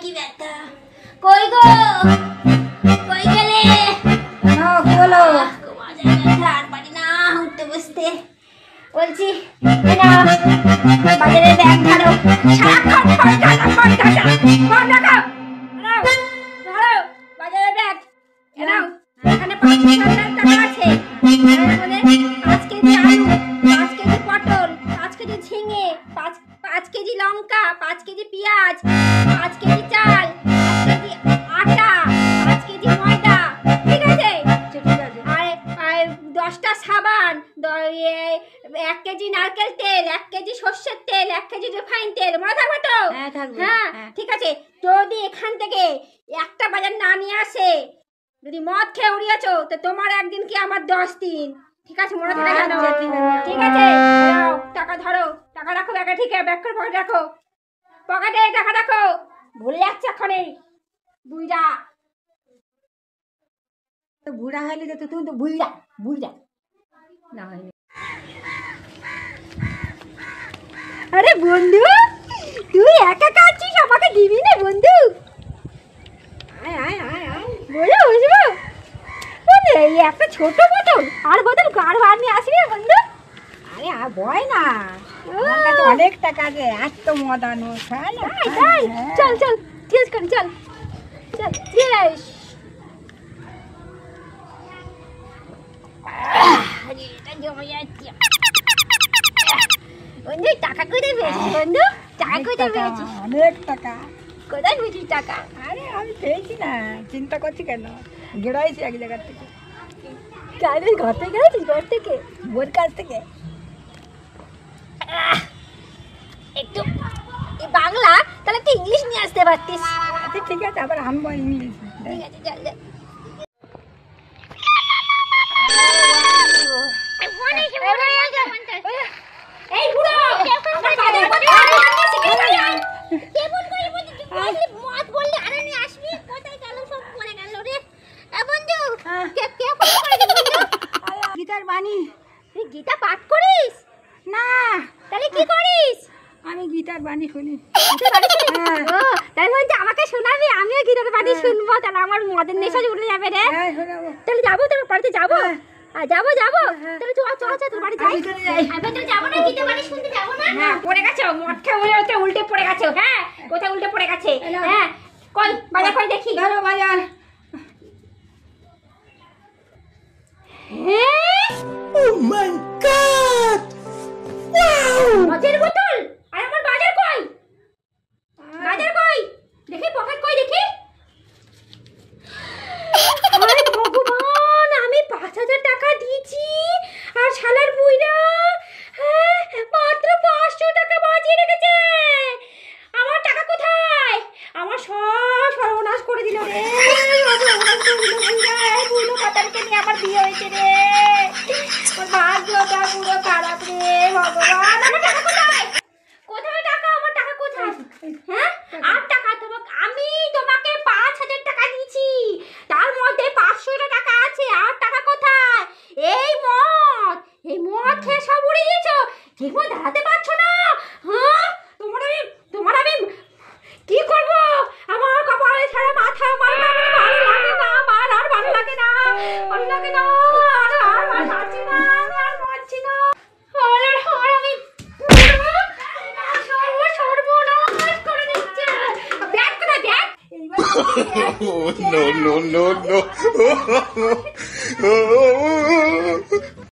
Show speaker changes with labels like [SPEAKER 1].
[SPEAKER 1] কি ব্যথা। কই গো, কই গেলে?
[SPEAKER 2] বলো।
[SPEAKER 1] ব্যথা আর পারি না উঠতে বসতে। বলছি বাজারের ব্যাগ ধরো। বাজারের ব্যাগ এখানে ৫,০০০ টাকা আছে। 5 কেজি আলু, 5 কেজি পটল, 5 কেজি ঝিঙে, 5 কেজি লঙ্কা, 5 কেজি পেঁয়াজ, 5 কেজি চাল, 5 কেজি আটা, 5 কেজি ময়দা। ঠিক আছে? আর 10টা সাবান, 1 কেজি নারকেল তেল, 1 কেজি সর্ষের তেল, 1 কেজি রিফাইন তেল। মনে থাকবে তো? হ্যাঁ ঠিক আছে। যদি এখান থেকে একটা বাজার না নিয়ে আসে, যদি মদ খেয়ে উড়িয়েছো তো তোমার একদিন কি আমার 10 দিন। ঠিক আছে? মনে থাকে জানো? ঠিক আছে, টাকা ধরো। টাকা রাখো ব্যাগে। ঠিক আছে, ব্যাগ করে পকেটে রাখো। পকেটে টাকা রাখো। ভুলে যাচ্ছে এখনই বুইড়া।
[SPEAKER 2] তো বুড়া হইলে তো তুমি তো বুইড়া বুইড়া না হইলে।
[SPEAKER 1] আরে বন্ধু, তুই একা কাচ্ছিস, আমাকে দিবি না বন্ধু?
[SPEAKER 2] আয় আয় আয় আয়
[SPEAKER 1] বলো বুঝবো। এই একটা ছোট বোতল, আর বোতল কার বার নিয়ে আসবি বন্ধু?
[SPEAKER 2] আরে আর ভয় না, আমার কাছে অনেক টাকা আছে। আজ তো মদানো
[SPEAKER 1] তাই তাই। চল চল চেস করি, চল চল চেস। এটা জমে যাচ্ছে বন্ধু। টাকা কোথায় পেয়েছিস বন্ধু? টাকা কোথায় পেয়েছিস?
[SPEAKER 2] অনেক টাকা।
[SPEAKER 1] কোথায় পেয়েছিস টাকা?
[SPEAKER 2] আরে আমি পেয়েছি না, চিন্তা করছি কেন? গেড়াইছি এক জায়গা থেকে।
[SPEAKER 1] কেন ঘর থেকে গেছিস? ঘর থেকে?
[SPEAKER 2] বোর কাছ থেকে।
[SPEAKER 1] একটু বাংলা, তাহলে তুই ইংলিশ নিয়ে আসতে পারতিস।
[SPEAKER 2] আচ্ছা ঠিক আছে, আবার আনবো ইংলিশ।
[SPEAKER 1] ঠিক আছে চল চল। এই বুড়ো, আমার বাজার করতে কেমন করে বললি? মত বললি আরে নিয়ে আসবি, কোথায় গেল? সব পড়ে গেল রে। এ বন্ধু, কে ফোন করেছে বন্ধু?
[SPEAKER 2] গীতার বাণী।
[SPEAKER 1] তুই গীতা পাঠ করিস?
[SPEAKER 2] না,
[SPEAKER 1] তাহলে কি করিস?
[SPEAKER 2] আমি গীতার বাণী শুনি।
[SPEAKER 1] তাই বলতে আমাকে শোনাবি? আমিও গীতার বাণী শুনবো। তাহলে আমার মদের নেশা উঠে যাবে রে।
[SPEAKER 2] হ্যাঁ শোনাবো।
[SPEAKER 1] তাহলে যাবো, তোর বাড়িতে যাবো। যাবো যাবো। তাহলে চল চল চল, তোর বাড়ি যাই। ভেতরে যাবো না? গীতা বাণী শুনতে যাবো না? হ্যাঁ পড়ে গেছো, মদ খেয়ে উল্টে পড়ে গেছো। হ্যাঁ কোথায় উল্টে পড়ে গেছে? হ্যাঁ কই বাজার কই দেখি।
[SPEAKER 2] ধরো বাজার।
[SPEAKER 1] Oh my god! Wow! মদের বোতল? আর আমার বাজার কই? বাজার কই? দেখি পকেট কই দেখি। আরে ভগবান, আমি 5,000 টাকা দিয়েছি আর শালার বুইড়া মাত্র 500 টাকা বাজিয়ে রেখেছে। আমার টাকা কোথায়? আমার সব সর্বনাশ করে দিল রে। বুড়ো কাতারকে নিয়ে আমার বিয়ে হয়েছে রে। ভাগ্যটা পুরো খারাপ রে ভগবান। আমার টাকা কোথায়? কোথায় টাকা? আমার টাকা কোথায়? হ্যাঁ আর টাকা তোমাকে আমি তোমাকে 5,000 টাকা দিয়েছি, তার মধ্যে 500 টাকা আছে। আর টাকা কোথায়? এই মদ খেয়ে সব উড়িয়ে দিয়েছো। ঠিক মতো দাঁড়াতে পারছো না। হ্যাঁ তোমার আমি কি করব? আমার কপালে ছাড়া মাথা, আমার ভালো লাগে না। আমার আর ভালো লাগে না, ভালো লাগে না। আর পারছি না, আর পারছি না। আর আমি সর্বনাশ করে দিচ্ছে। ব্যাগ কোথায়? Bag
[SPEAKER 3] no, no, no, no.